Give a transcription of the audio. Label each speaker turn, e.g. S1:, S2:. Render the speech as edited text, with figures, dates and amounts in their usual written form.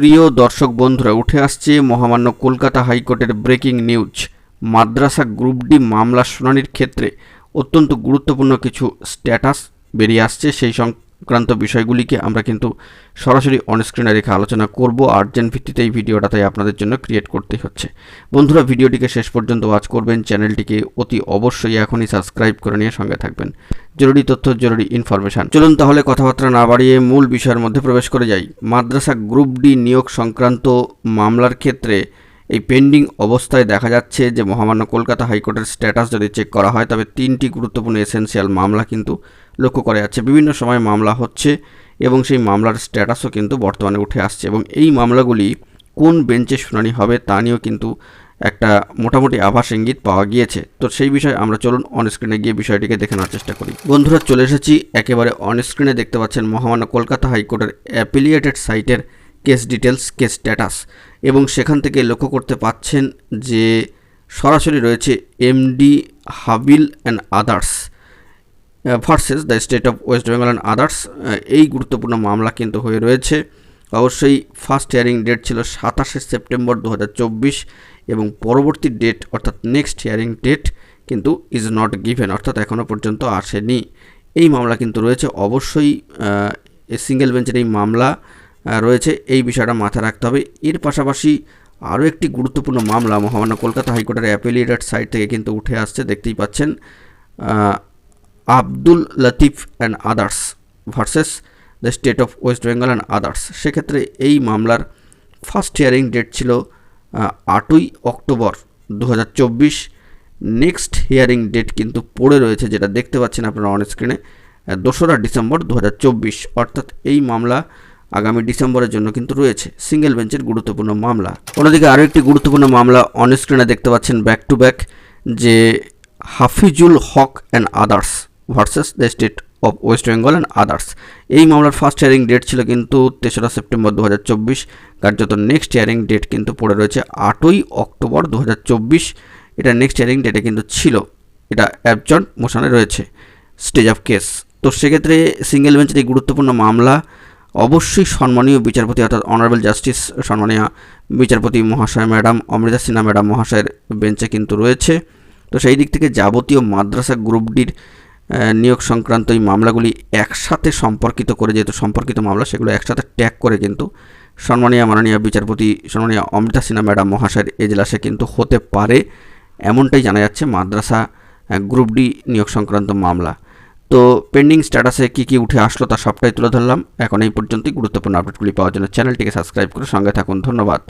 S1: প্রিয় দর্শক বন্ধুরা, উঠে আসছে মহামান্য কলকাতা হাইকোর্টের ব্রেকিং নিউজ। মাদ্রাসা গ্রুপ ডি মামলা শুনানির ক্ষেত্রে অত্যন্ত গুরুত্বপূর্ণ কিছু স্ট্যাটাস বেরিয়ে আসছে। সেই সংক্রান্ত বিষয়গুলিকে আমরা কিন্তু সরাসরি অনস্ক্রিনে রেখে আলোচনা করব। আর্জেন্ট ভিত্তিতে এই ভিডিওটা তাই আপনাদের জন্য ক্রিয়েট করতে হচ্ছে। বন্ধুরা, ভিডিওটিকে শেষ পর্যন্ত ওয়াচ করবেন, চ্যানেলটিকে অতি অবশ্যই এখনই সাবস্ক্রাইব করে নিয়ে সঙ্গে থাকবেন। জরুরি তথ্য, জরুরি ইনফরমেশন। চলুন তাহলে কথাবার্তা না বাড়িয়ে মূল বিষয়ের মধ্যে প্রবেশ করে যাই। মাদ্রাসা গ্রুপ ডি নিয়োগ সংক্রান্ত মামলার ক্ষেত্রে এই পেন্ডিং অবস্থায় দেখা যাচ্ছে যে মহামান্য কলকাতা হাইকোর্টের স্ট্যাটাস যদি চেক করা হয় তবে তিনটি গুরুত্বপূর্ণ এসেনশিয়াল মামলা কিন্তু লক্ষ্য করা যাচ্ছে। বিভিন্ন সময় মামলা হচ্ছে এবং সেই মামলার স্ট্যাটাসও কিন্তু বর্তমানে উঠে আসছে, এবং এই মামলাগুলি কোন বেঞ্চে শুনানি হবে তা নিয়েও কিন্তু একটা মোটামুটি আভাস ইঙ্গিত পাওয়া গিয়েছে। তো সেই বিষয়ে আমরা চলুন অনস্ক্রিনে গিয়ে বিষয়টিকে দেখে নেওয়ার চেষ্টা করি। বন্ধুরা, চলে এসেছি একেবারে অনস্ক্রিনে। দেখতে পাচ্ছেন মহামান্য কলকাতা হাইকোর্টের অ্যাপিলিয়েটেড সাইটের কেস ডিটেলস, কেস স্ট্যাটাস, এবং সেখান থেকে লক্ষ্য করতে পাচ্ছেন যে সরাসরি রয়েছে MD Habil and others versus the state of West Bengal and others. এই গুরুত্বপূর্ণ মামলা কিন্তু হয়ে রয়েছে। অবশ্যই ফার্স্ট হিয়ারিং ডেট ছিল 27শে সেপ্টেম্বর 2024 এবং পরবর্তী ডেট অর্থাৎ নেক্সট হিয়ারিং ডেট কিন্তু ইজ নট গিভেন, অর্থাৎ এখনও পর্যন্ত আসেনি। এই মামলা কিন্তু রয়েছে, অবশ্যই সিঙ্গেল বেঞ্চের এই মামলা রয়েছে, এই বিষয়টা মাথায় রাখতে হবে। এর পাশাপাশি আরও একটি গুরুত্বপূর্ণ মামলা মহামান্য কলকাতা হাইকোর্টের অ্যাপিলিয়েটেড সাইট থেকে কিন্তু উঠে আসছে। দেখতেই পাচ্ছেন Abdul Latif and others versus the state of West Bengal and others. সেক্ষেত্রে এই মামলার ফার্স্ট হিয়ারিং ডেট ছিল 8ই অক্টোবর 2024। নেক্সট হিয়ারিং ডেট কিন্তু পড়ে রয়েছে, যেটা দেখতে পাচ্ছেন আপনারা অন স্ক্রিনে, 2রা ডিসেম্বর 2024, অর্থাৎ এই মামলা আগামী ডিসেম্বরের জন্য কিন্তু রয়েছে। সিঙ্গেল বেঞ্চের গুরুত্বপূর্ণ মামলা। অন্যদিকে আরও একটি গুরুত্বপূর্ণ মামলা অন স্ক্রিনে দেখতে পাচ্ছেন ব্যাক টু ব্যাক, যে Hafizul Haque and others versus the state of West Bengal and others. এই মামলার ফার্স্ট হিয়ারিং ডেট ছিল কিন্তু 3রা সেপ্টেম্বর 2024, কার্যত নেক্সট হিয়ারিং ডেট কিন্তু পড়ে রয়েছে 8ই অক্টোবর 2024। এটা নেক্সট হিয়ারিং ডেটে কিন্তু ছিল, এটা অ্যাবজর্ন মোশনে রয়েছে, স্টেজ অফ কেস। তো সেক্ষেত্রে সিঙ্গেল বেঞ্চের এই গুরুত্বপূর্ণ মামলা অবশ্যই সম্মানীয় বিচারপতি অর্থাৎ অনারেবল জাস্টিস সম্মানীয় বিচারপতি মহাশয় ম্যাডাম অমৃতা সিনহা ম্যাডাম মহাশয়ের বেঞ্চে কিন্তু রয়েছে। তো সেই দিক থেকে যাবতীয় মাদ্রাসা গ্রুপ ডির নিয়োগ সংক্রান্ত এই মামলাগুলি একসাথে সম্পর্কিত করে, যেহেতু সম্পর্কিত মামলা, সেগুলো একসাথে ট্যাগ করে কিন্তু সম্মানীয় মাননীয় বিচারপতি সম্মানীয় অমৃতা সিনহা ম্যাডাম মহাশয়ের এজলাসে কিন্তু হতে পারে, এমনটাই জানা যাচ্ছে মাদ্রাসা গ্রুপ ডি নিয়োগ সংক্রান্ত মামলা। তো পেন্ডিং স্ট্যাটাসে কী উঠে আসলো তা সবটাই তুলে ধরলাম। এখন এই পর্যন্তই। গুরুত্বপূর্ণ আপডেটগুলি পাওয়ার জন্য চ্যানেলটিকে সাবস্ক্রাইব করে সঙ্গে থাকুন। ধন্যবাদ।